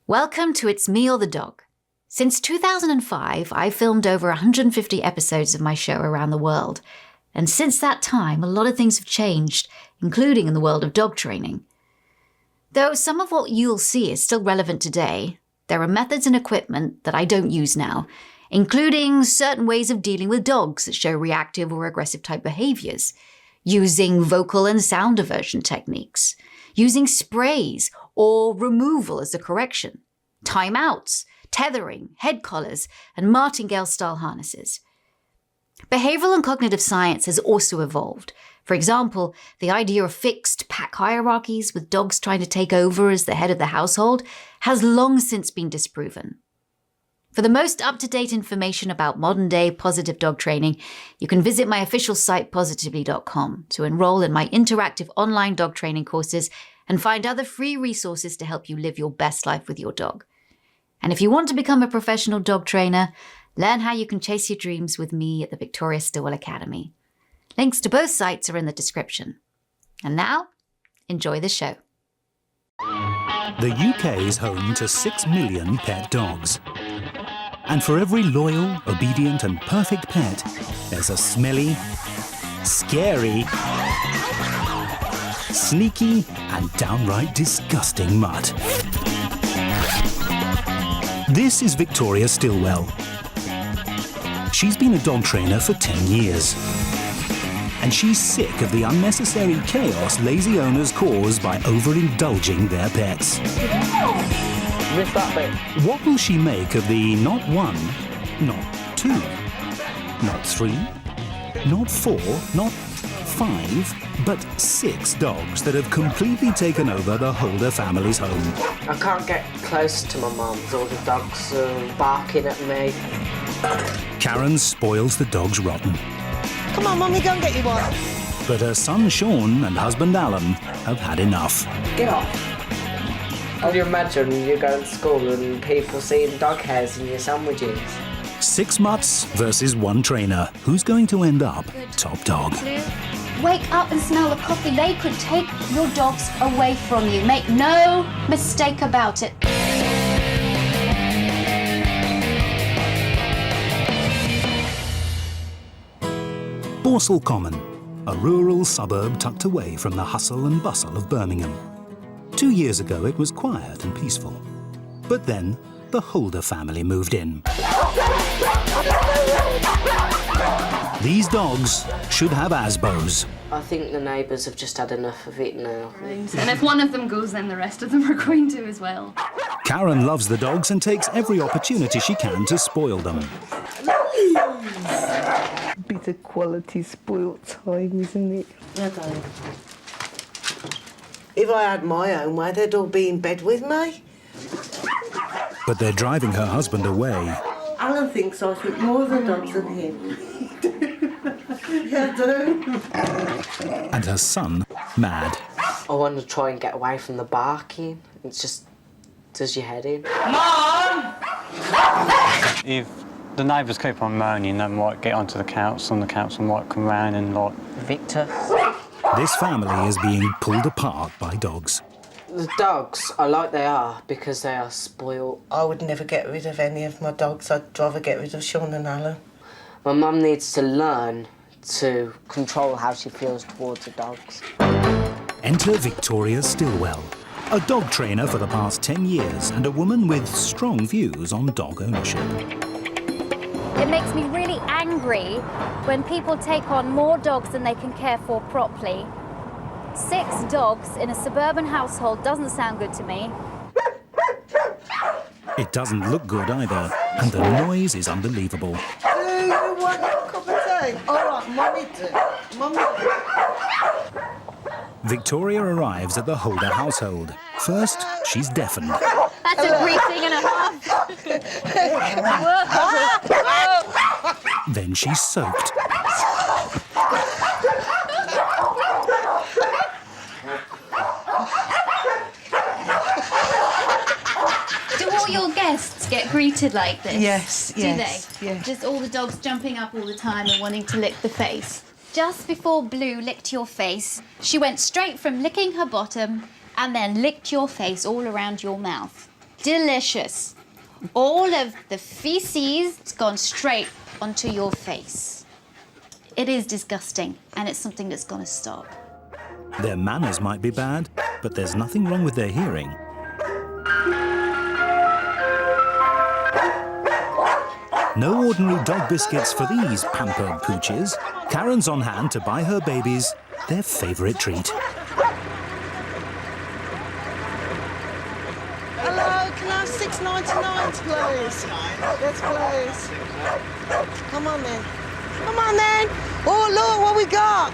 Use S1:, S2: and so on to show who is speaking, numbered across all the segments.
S1: Welcome to It's Me or the Dog. Since 2005, I've filmed over 150 episodes of my show around the world. And since that time, a lot of things have changed, including in the world of dog training. Though some of what you'll see is still relevant today, there are methods and equipment that I don't use now, including certain ways of dealing with dogs that show reactive or aggressive type behaviors, using vocal and sound diversion techniques, using sprays or removal as a correction, timeouts, tethering, head collars, and martingale-style harnesses. Behavioral and cognitive science has also evolved. For example, the idea of fixed pack hierarchies with dogs trying to take over as the head of the household has long since been disproven. For the most up-to-date information about modern-day positive dog training, you can visit my official site positively.com to enroll in my interactive online dog training courses and find other free resources to help you live your best life with your dog. And if you want to become a professional dog trainer, learn how you can chase your dreams with me at the Victoria Stilwell Academy. Links to both sites are in the description. And now, enjoy the show.
S2: The UK is home to 6 million pet dogs. And for every loyal, obedient and perfect pet, there's a smelly, scary, sneaky and downright disgusting mutt. This is Victoria Stilwell. She's been a dog trainer for 10 years. And she's sick of the unnecessary chaos lazy owners cause by overindulging their pets.
S3: Missed that bit.
S2: What will she make of the not one, not two, not three, not four, not 5, but 6 dogs that have completely taken over the Holder family's home?
S3: I can't get close to my mum. All the dogs are barking at me.
S2: Karen spoils the dogs rotten.
S4: Come on, Mummy, go and get you one.
S2: But her son Shaun and husband Alan have had enough.
S3: Get off. Can you imagine you go to school and people seeing dog hairs in your sandwiches?
S2: 6 mutts versus 1 trainer. Who's going to end up top dog?
S5: Wake up and smell the coffee. They could take your dogs away from you. Make no mistake about it.
S2: Borsal Common, a rural suburb tucked away from the hustle and bustle of Birmingham. 2 years ago it was quiet and peaceful. But then the Holder family moved in. These dogs should have ASBOs.
S3: I think the neighbours have just had enough of it now.
S6: And if one of them goes, then the rest of them are going to as well.
S2: Karen loves the dogs and takes every opportunity she can to spoil them.
S4: Bit of quality spoilt time, isn't it?
S3: Yeah, darling.
S7: If I had my own way, they'd all be in bed with me.
S2: But they're driving her husband away.
S7: Alan thinks I think more of the dogs than him. Yeah, I do.
S2: And her son mad.
S3: I want to try and get away from the barking. It just does your head in.
S8: If the neighbours keep on moaning, they might get onto the council and the council might come round and like...
S3: Victor?
S2: This family is being pulled apart by dogs.
S3: The dogs are like they are because they are spoiled.
S7: I would never get rid of any of my dogs. I'd rather get rid of Shaun and Alan.
S3: My mum needs to learn to control how she feels towards the dogs.
S2: Enter Victoria Stilwell, a dog trainer for the past 10 years and a woman with strong views on dog ownership.
S5: It makes me really angry when people take on more dogs than they can care for properly. 6 dogs in a suburban household doesn't sound good to me.
S2: It doesn't look good either, and the noise is unbelievable.
S7: Do you want a cup of tea? All right, Mummy do. Mummy do.
S2: Victoria arrives at the Holder household. First, she's deafened.
S5: That's a greeting and a half.
S2: Then she's soaked.
S6: Do all your guests get greeted like this?
S4: Yes,
S6: Do
S4: yes,
S6: they?
S4: yes.
S6: Just all the dogs jumping up all the time and wanting to lick the face?
S5: Just before Blue licked your face, she went straight from licking her bottom and then licked your face all around your mouth. delicious. All of the feces has gone straight onto your face. It is disgusting, and it's something that's going to stop.
S2: Their manners might be bad, but there's nothing wrong with their hearing. No ordinary dog biscuits for these pampered pooches. Karen's on hand to buy her babies their favourite treat.
S7: Hello, can I have $6.99, please? Yes, please. Come on then. Come on then. Oh, look what we got.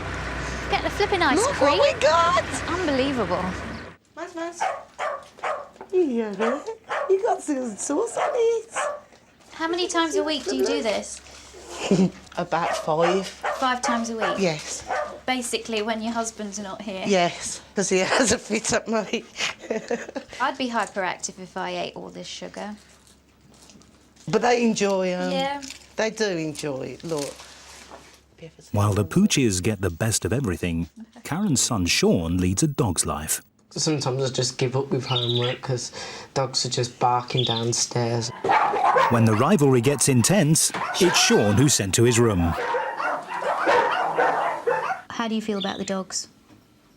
S5: Get the flipping ice
S7: Look
S5: cream.
S7: what we got.
S5: It's unbelievable.
S7: Maz. You got some sauce on it.
S5: How many times a week do you do this?
S7: About 5.
S5: 5 times a week?
S7: Yes.
S5: Basically, when your husband's not here.
S7: Yes, because he has a fit at me.
S5: I'd be hyperactive if I ate all this sugar.
S7: But they enjoy them.
S5: Yeah.
S7: They do enjoy it, look.
S2: While the pooches get the best of everything, Karen's son Shaun leads a dog's life.
S3: Sometimes I just give up with homework because dogs are just barking downstairs.
S2: When the rivalry gets intense, it's Shaun who's sent to his room.
S5: How do you feel about the dogs?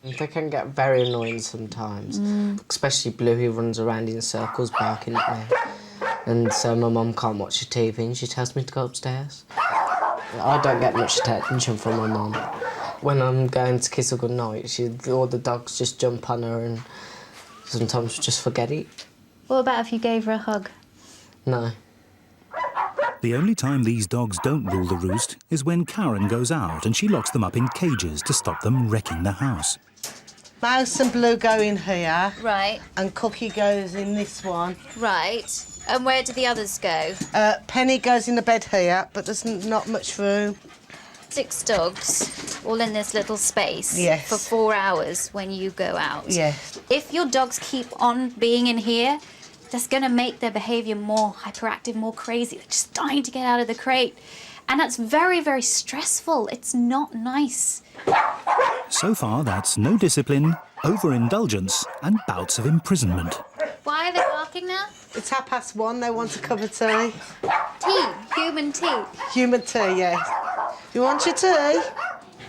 S3: They can get very annoying sometimes, especially Blue, who runs around in circles barking at me. And so my mum can't watch the TV and she tells me to go upstairs. I don't get much attention from my mum. When I'm going to kiss her goodnight, all the dogs just jump on her and sometimes just forget it.
S5: What about if you gave her a hug?
S3: No.
S2: The only time these dogs don't rule the roost is when Karen goes out and she locks them up in cages to stop them wrecking the house.
S7: Mouse and Blue go in here.
S5: Right.
S7: And Cookie goes in this one.
S5: Right. And where do the others go?
S7: Penny goes in the bed here, but there's not much room.
S5: 6 dogs, all in this little space.
S7: Yes.
S5: For 4 hours when you go out.
S7: Yes.
S5: If your dogs keep on being in here, that's going to make their behaviour more hyperactive, more crazy. They're just dying to get out of the crate. And that's very, very stressful. It's not nice.
S2: So far, that's no discipline, overindulgence, and bouts of imprisonment.
S5: Why are they barking now?
S7: It's 1:30. They want a cup of tea.
S5: Tea, human tea.
S7: Human tea, yes. You want your tea?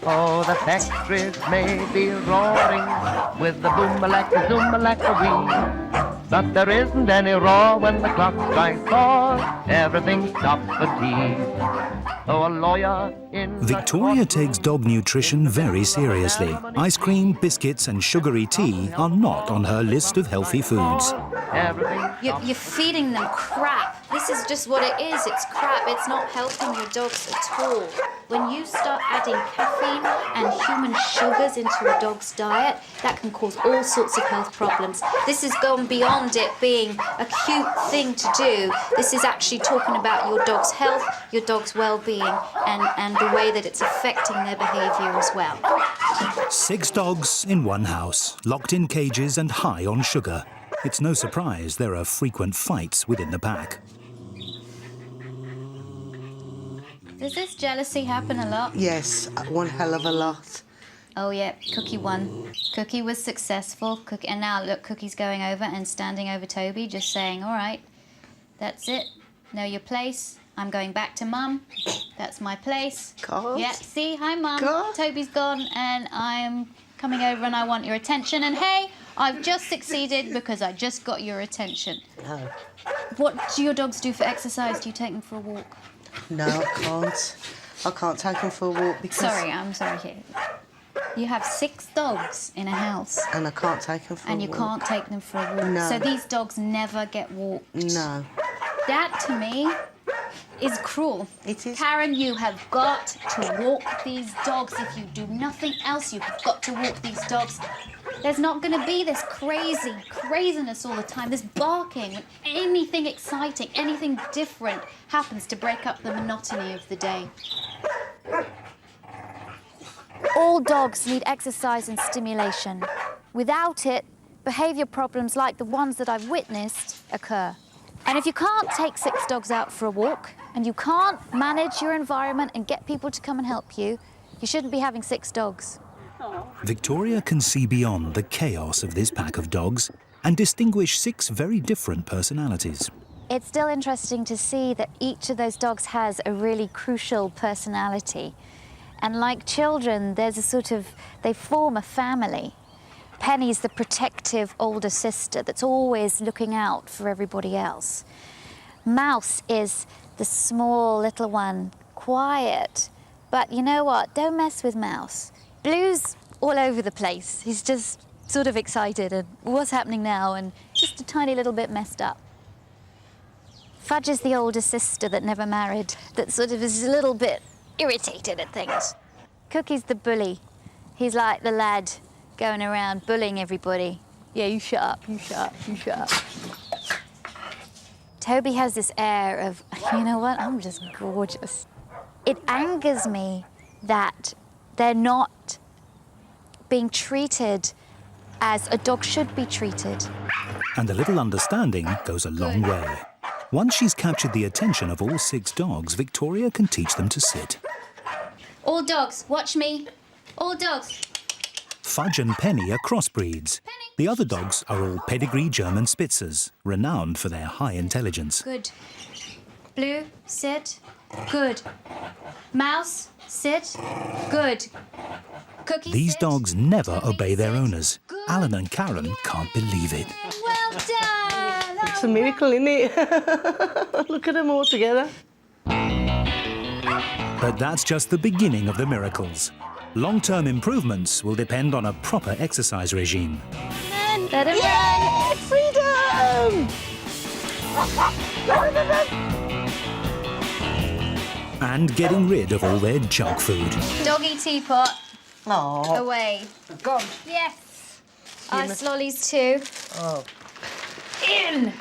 S9: Oh, the factories may be roaring with the boom-a-lacka, zoom-a-lacka-wee. But there isn't any roar when the clock strikes 4. Everything stops for tea. Oh, a lawyer in
S2: Victoria takes dog nutrition very seriously. Ice cream, biscuits, and sugary tea are not on her list of healthy foods.
S5: You're feeding them crap. This is just what it is. It's crap. It's not helping your dogs at all. When you start adding caffeine and human sugars into a dog's diet, that can cause all sorts of health problems. This has gone beyond it being a cute thing to do. This is actually talking about your dog's health, your dog's well-being, and the way that it's affecting their behaviour as well.
S2: 6 dogs in one house, locked in cages and high on sugar. It's no surprise there are frequent fights within the pack.
S5: Does this jealousy happen a lot?
S7: Yes, one hell of a lot.
S5: Oh, yeah, Cookie won. Cookie was successful. And now, look, Cookie's going over and standing over Toby, just saying, all right, that's it. Know your place. I'm going back to Mum. That's my place.
S7: God.
S5: Yeah, see? Hi, Mum.
S7: God.
S5: Toby's gone, and I'm coming over and I want your attention. And, hey, I've just succeeded because I just got your attention.
S7: No.
S5: What do your dogs do for exercise? Do you take them for a walk?
S7: No, I can't. I can't take them for a walk because...
S5: Sorry, I'm sorry here. You have 6 dogs in a house.
S7: And I can't take them for a walk.
S5: And you can't take them for a walk.
S7: No.
S5: So these dogs never get walked.
S7: No.
S5: That, to me, is cruel.
S7: It is.
S5: Karen, you have got to walk these dogs. If you do nothing else, you have got to walk these dogs. There's not going to be this craziness all the time, this barking. When anything exciting, anything different happens to break up the monotony of the day. All dogs need exercise and stimulation. Without it, behaviour problems like the ones that I've witnessed occur. And if you can't take 6 dogs out for a walk, and you can't manage your environment and get people to come and help you, you shouldn't be having 6 dogs.
S2: Victoria can see beyond the chaos of this pack of dogs and distinguish 6 very different personalities.
S5: It's still interesting to see that each of those dogs has a really crucial personality. And like children, there's a sort of, they form a family. Penny's the protective older sister that's always looking out for everybody else. Mouse is the small little one, quiet. But you know what? Don't mess with Mouse. Blue's all over the place. He's just sort of excited and what's happening now and just a tiny little bit messed up. Fudge is the older sister that never married, that sort of is a little bit irritated at things. Cookie's the bully. He's like the lad going around bullying everybody. Yeah, you shut up, you shut up, you shut up. Toby has this air of, you know what, I'm just gorgeous. It angers me that they're not being treated as a dog should be treated.
S2: And a little understanding goes a long way. Once she's captured the attention of all 6 dogs, Victoria can teach them to sit.
S6: All dogs, watch me. All dogs.
S2: Fudge and Penny are crossbreeds. The other dogs are all pedigree German Spitzers, renowned for their high intelligence.
S6: Good. Blue, sit. Good. Mouse, sit. Good. Cookie,
S2: These
S6: sit.
S2: dogs never
S6: Toby,
S2: obey their
S6: sit.
S2: owners.
S6: Good.
S2: Alan and Karen can't believe it.
S6: Well done.
S7: It's a miracle, isn't it? Look at them all together.
S2: But that's just the beginning of the miracles. Long-term improvements will depend on a proper exercise regime.
S5: Let him
S7: Yay! Freedom!
S2: And getting rid of all their junk food.
S6: Doggy teapot.
S7: Oh,
S6: Away.
S7: God.
S6: Yes. Ice lollies too.
S7: Oh.
S6: In.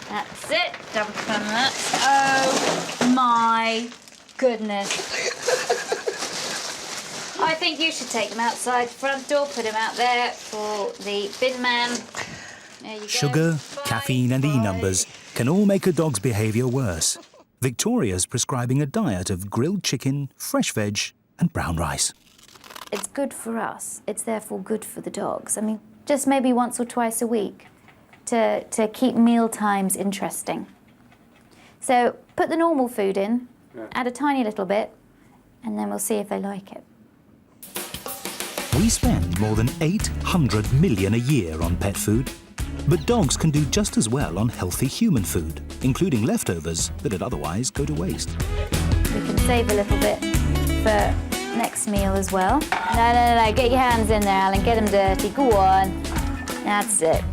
S6: That's it. Double fun that. Oh my goodness. I think you should take them outside front door, put them out there for the bin man. There you go.
S2: Sugar,
S6: Bye.
S2: caffeine and E-numbers can all make a dog's behaviour worse. Victoria's prescribing a diet of grilled chicken, fresh veg and brown rice.
S5: It's good for us. It's therefore good for the dogs. I mean, just maybe once or twice a week to keep meal times interesting. So put the normal food in, add a tiny little bit, and then we'll see if they like it.
S2: We spend more than 800 million a year on pet food. But dogs can do just as well on healthy human food, including leftovers that'd otherwise go to waste.
S5: We can save a little bit for next meal as well. No, get your hands in there, Alan, get them dirty, go on. That's it.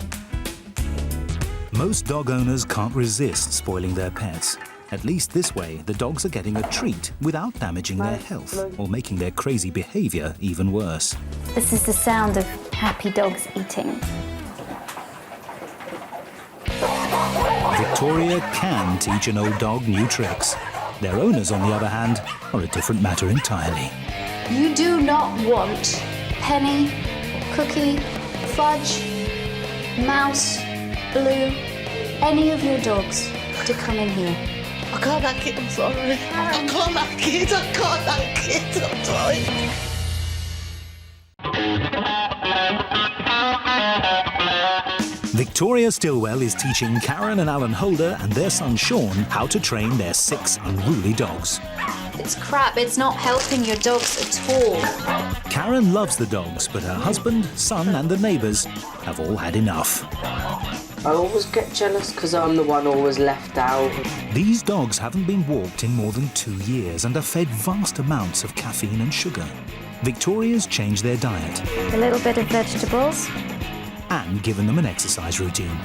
S2: Most dog owners can't resist spoiling their pets. At least this way, the dogs are getting a treat without damaging their health or making their crazy behaviour even worse.
S5: This is the sound of happy dogs eating.
S2: Victoria can teach an old dog new tricks. Their owners, on the other hand, are a different matter entirely.
S6: You do not want Penny, Cookie, Fudge, Mouse, Blue, any of your dogs to come in here.
S7: I can't hack it, I'm sorry. I can't hack it, I can't hack it, I'm sorry.
S2: Victoria Stilwell is teaching Karen and Alan Holder and their son Shaun how to train their 6 unruly dogs.
S6: It's crap, it's not helping your dogs at all.
S2: Karen loves the dogs, but her husband, son and the neighbours have all had enough.
S3: I always get jealous because I'm the one always left out.
S2: These dogs haven't been walked in more than 2 years and are fed vast amounts of caffeine and sugar. Victoria's changed their diet
S5: A little bit of vegetables.
S2: and given them an exercise routine.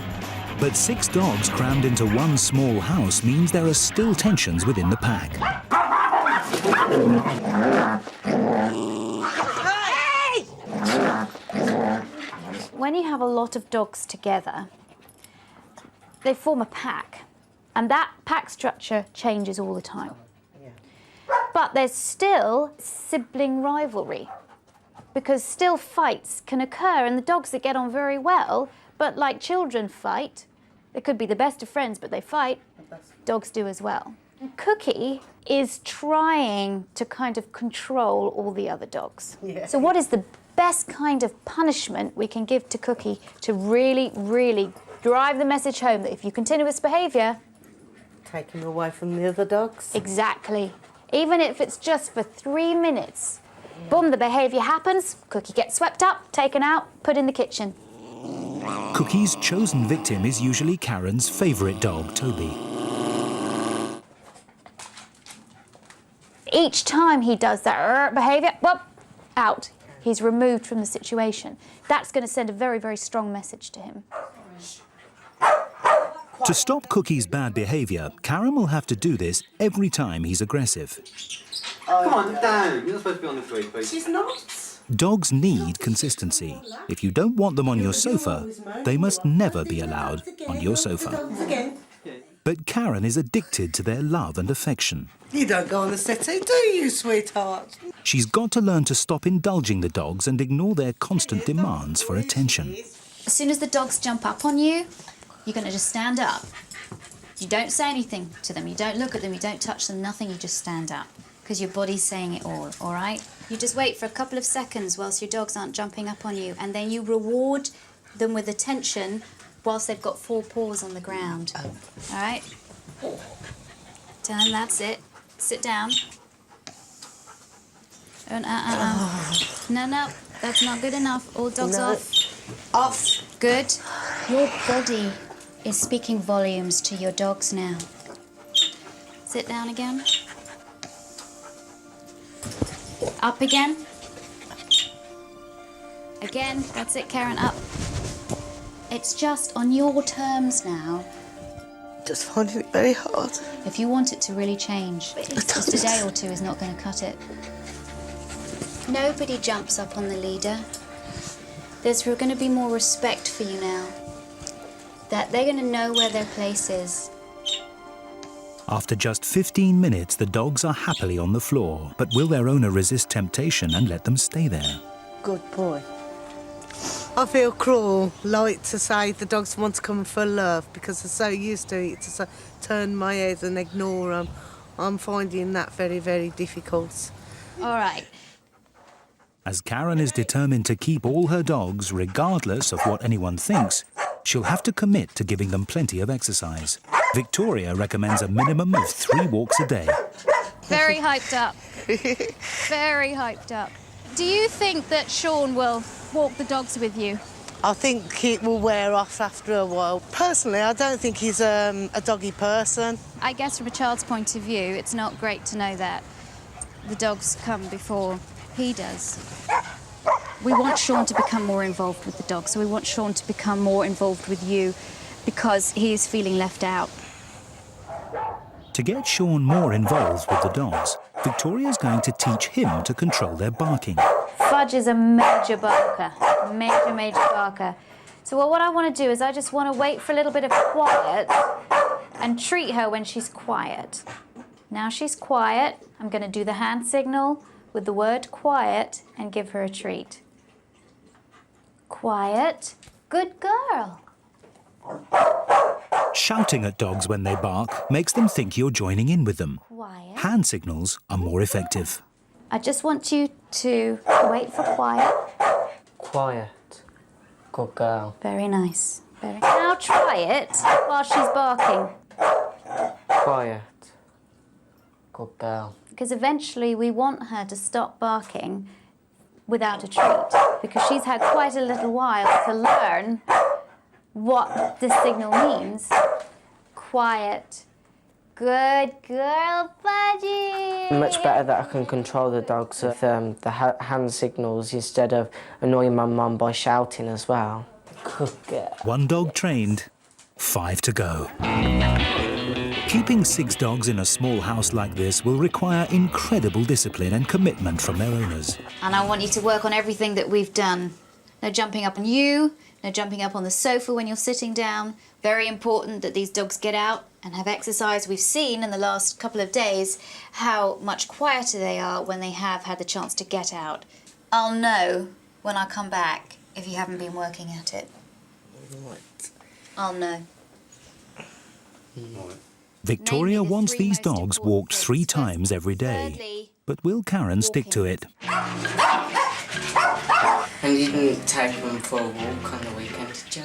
S2: But 6 dogs crammed into one small house means there are still tensions within the pack.
S5: When you have a lot of dogs together, they form a pack, and that pack structure changes all the time. But there's still sibling rivalry, because still fights can occur, and the dogs that get on very well, but like children fight, they could be the best of friends, but they fight, dogs do as well. And Cookie is trying to kind of control all the other dogs. So what is the best kind of punishment we can give to Cookie to really, really drive the message home that if you continue this behaviour...
S7: Take him away from the other dogs.
S5: Exactly. Even if it's just for 3 minutes. Boom, the behaviour happens, Cookie gets swept up, taken out, put in the kitchen.
S2: Cookie's chosen victim is usually Karen's favourite dog, Toby.
S5: Each time he does that behaviour, whoop, out. He's removed from the situation. That's going to send a very, very strong message to him.
S2: To stop Cookie's bad behaviour, Karen will have to do this every time he's aggressive.
S10: Come on, down. You're not supposed to be on the grid, please.
S7: She's not.
S2: Dogs need consistency. If you don't want them on your sofa, they must never be allowed on your sofa. But Karen is addicted to their love and affection.
S7: You don't go on the settee, do you, sweetheart?
S2: She's got to learn to stop indulging the dogs and ignore their constant demands for attention.
S1: As soon as the dogs jump up on you, you're going to just stand up. You don't say anything to them, you don't look at them, you don't touch them, nothing, you just stand up. Because your body's saying it all right? You just wait for a couple of seconds whilst your dogs aren't jumping up on you, and then you reward them with attention whilst they've got 4 paws on the ground. All right? Turn, that's it. Sit down. No, that's not good enough. All dogs off.
S7: Off.
S1: Good. Your body is speaking volumes to your dogs now. Sit down again. Up again. Again, that's it, Karen, up. It's just on your terms now.
S7: Just finding it very hard.
S1: If you want it to really change, just a day or 2 is not going to cut it. Nobody jumps up on the leader. There's going to be more respect for you now. That they're going to know where their place is.
S2: After just 15 minutes, the dogs are happily on the floor, but will their owner resist temptation and let them stay there?
S7: Good boy. I feel cruel, like to say the dogs want to come for love because they're so used to it, to turn my head and ignore them. I'm finding that very, very difficult.
S1: All right.
S2: As Karen is determined to keep all her dogs, regardless of what anyone thinks, she'll have to commit to giving them plenty of exercise. Victoria recommends a minimum of 3 walks a day.
S5: Very hyped up. Very hyped up. Do you think that Shaun will walk the dogs with you?
S7: I think it will wear off after a while. Personally, I don't think he's a doggy person.
S5: I guess from a child's point of view, it's not great to know that the dogs come before he does. We want Shaun to become more involved with the dogs, so we want Shaun to become more involved with you because he is feeling left out.
S2: To get Shaun more involved with the dogs, Victoria's going to teach him to control their barking.
S5: Fudge is a major barker, major barker. So what I want to do is I just want to wait for a little bit of quiet and treat her when she's quiet. Now she's quiet, I'm going to do the hand signal with the word quiet and give her a treat. Quiet. Good girl.
S2: Shouting at dogs when they bark makes them think you're joining in with them.
S5: Quiet.
S2: Hand signals are more effective.
S5: I just want you to wait for quiet.
S3: Quiet. Good girl.
S5: Very nice. Now try it while she's barking.
S3: Quiet. Good girl.
S5: Because eventually we want her to stop barking without a treat, because she's had quite a little while to learn what this signal means. Quiet. Good girl, Budgie.
S3: Much better that I can control the dogs with the hand signals instead of annoying my mum by shouting as well. Good girl.
S2: 1 dog trained, 5 to go. Keeping 6 dogs in a small house like this will require incredible discipline and commitment from their owners.
S1: And I want you to work on everything that we've done. No jumping up on you, no jumping up on the sofa when you're sitting down. Very important that these dogs get out and have exercise. We've seen in the last couple of days how much quieter they are when they have had the chance to get out. I'll know when I come back if you haven't been working at it.
S3: Right.
S1: I'll know.
S2: Victoria wants these dogs walked 3 times every day. But will Karen stick to it?
S3: And you didn't take them for a walk on the weekend, did you?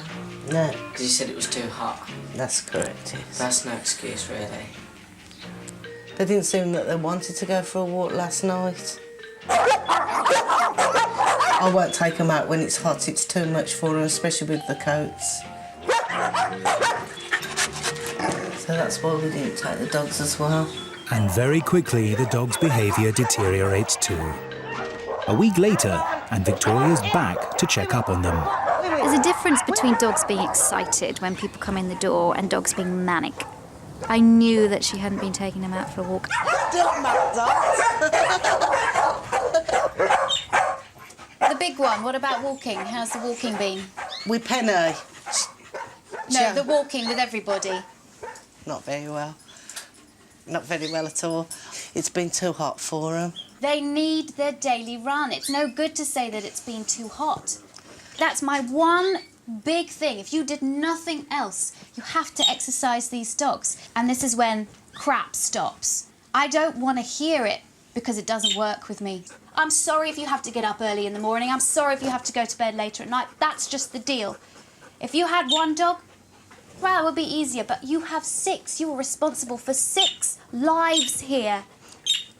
S7: No,
S3: Because you said it was too hot.
S7: that's correct, yes.
S3: That's no excuse, really.
S7: They didn't seem that they wanted to go for a walk last night. I won't take them out when it's hot, it's too much for them, especially with the coats. So that's why we didn't take the dogs as well.
S2: And very quickly, the dog's behaviour deteriorates too. A week later, and Victoria's back to check up on them.
S5: There's a difference between dogs being excited when people come in the door and dogs being manic. I knew that she hadn't been taking them out for a walk.
S7: Don't matter.
S5: The big one, what about walking? How's the walking been?
S7: We Penny.
S5: No, the walking with everybody.
S7: Not very well. Not very well at all. It's been too hot for them.
S5: They need their daily run. It's no good to say that it's been too hot. That's my one big thing. If you did nothing else, you have to exercise these dogs. And this is when crap stops. I don't want to hear it because it doesn't work with me. I'm sorry if you have to get up early in the morning. I'm sorry if you have to go to bed later at night. That's just the deal. If you had one dog, well, it would be easier, but you have 6. You are responsible for 6 lives here.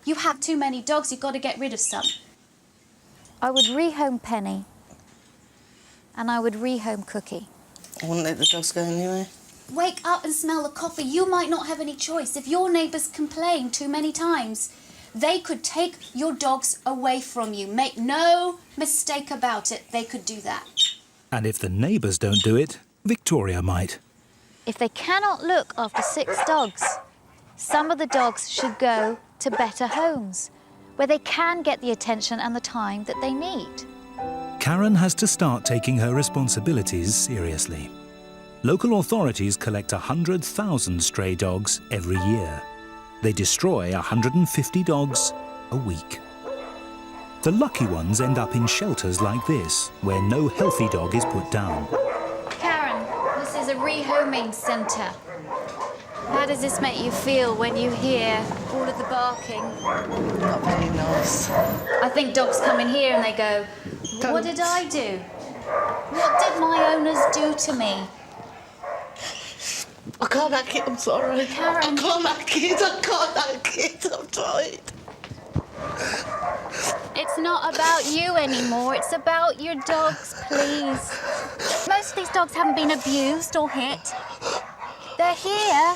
S5: You have too many dogs, you've got to get rid of some. I would rehome Penny, and I would rehome Cookie.
S7: I wouldn't let the dogs go anywhere.
S5: Wake up and smell the coffee. You might not have any choice. If your neighbours complain too many times, they could take your dogs away from you. Make no mistake about it, they could do that.
S2: And if the neighbours don't do it, Victoria might.
S5: If they cannot look after 6 dogs, some of the dogs should go to better homes, where they can get the attention and the time that they need.
S2: Karen has to start taking her responsibilities seriously. Local authorities collect 100,000 stray dogs every year. They destroy 150 dogs a week. The lucky ones end up in shelters like this, where no healthy dog is put down.
S5: Karen, this is a rehoming centre. How does this make you feel when you hear all of the barking?
S7: Not very nice.
S5: I think dogs come in here and they go, what did I do? What did my owners do to me?
S7: I can't hack it, I'm sorry.
S5: Karen.
S7: I can't hack it, I'm trying.
S5: It's not about you anymore, it's about your dogs, please. Most of these dogs haven't been abused or hit. They're here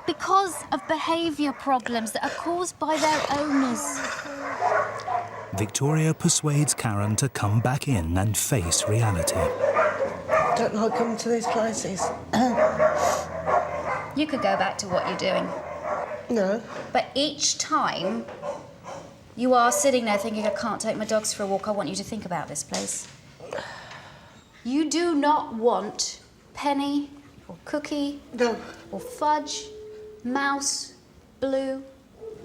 S5: because of behaviour problems that are caused by their owners.
S2: Victoria persuades Karen to come back in and face reality.
S7: Don't like coming to these places.
S5: You could go back to what you're doing.
S7: No.
S5: But each time you are sitting there thinking, I can't take my dogs for a walk, I want you to think about this place. You do not want Penny or Cookie or Fudge, Mouse, Blue,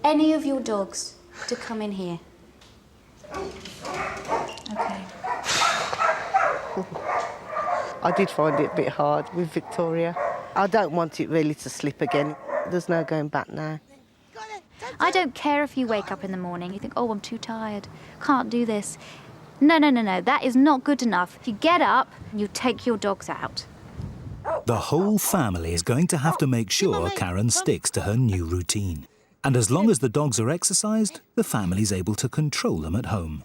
S5: any of your dogs to come in here. Okay.
S7: I did find it a bit hard with Victoria. I don't want it really to slip again. There's no going back now.
S5: I don't care if you wake up in the morning, you think, oh, I'm too tired, can't do this. No, that is not good enough. You get up and you take your dogs out.
S2: The whole family is going to have to make sure Karen sticks to her new routine. And as long as the dogs are exercised, the family's able to control them at home.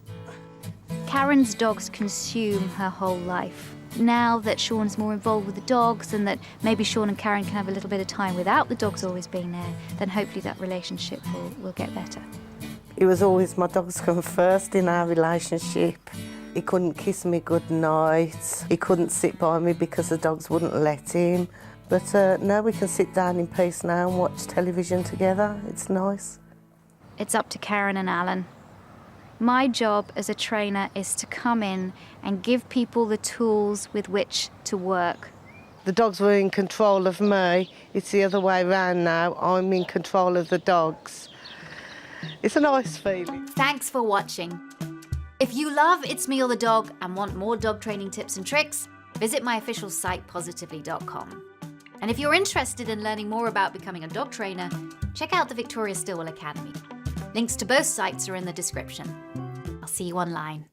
S5: Karen's dogs consume her whole life. Now that Shaun's more involved with the dogs and that maybe Shaun and Karen can have a little bit of time without the dogs always being there, then hopefully that relationship will get better.
S7: It was always my dogs come first in our relationship. He couldn't kiss me goodnight. He couldn't sit by me because the dogs wouldn't let him. But now we can sit down in peace now and watch television together. It's nice.
S5: It's up to Karen and Alan. My job as a trainer is to come in and give people the tools with which to work.
S7: The dogs were in control of me. It's the other way around now. I'm in control of the dogs. It's a nice feeling.
S1: Thanks for watching. If you love It's Me or the Dog and want more dog training tips and tricks, visit my official site, positively.com. And if you're interested in learning more about becoming a dog trainer, check out the Victoria Stilwell Academy. Links to both sites are in the description. I'll see you online.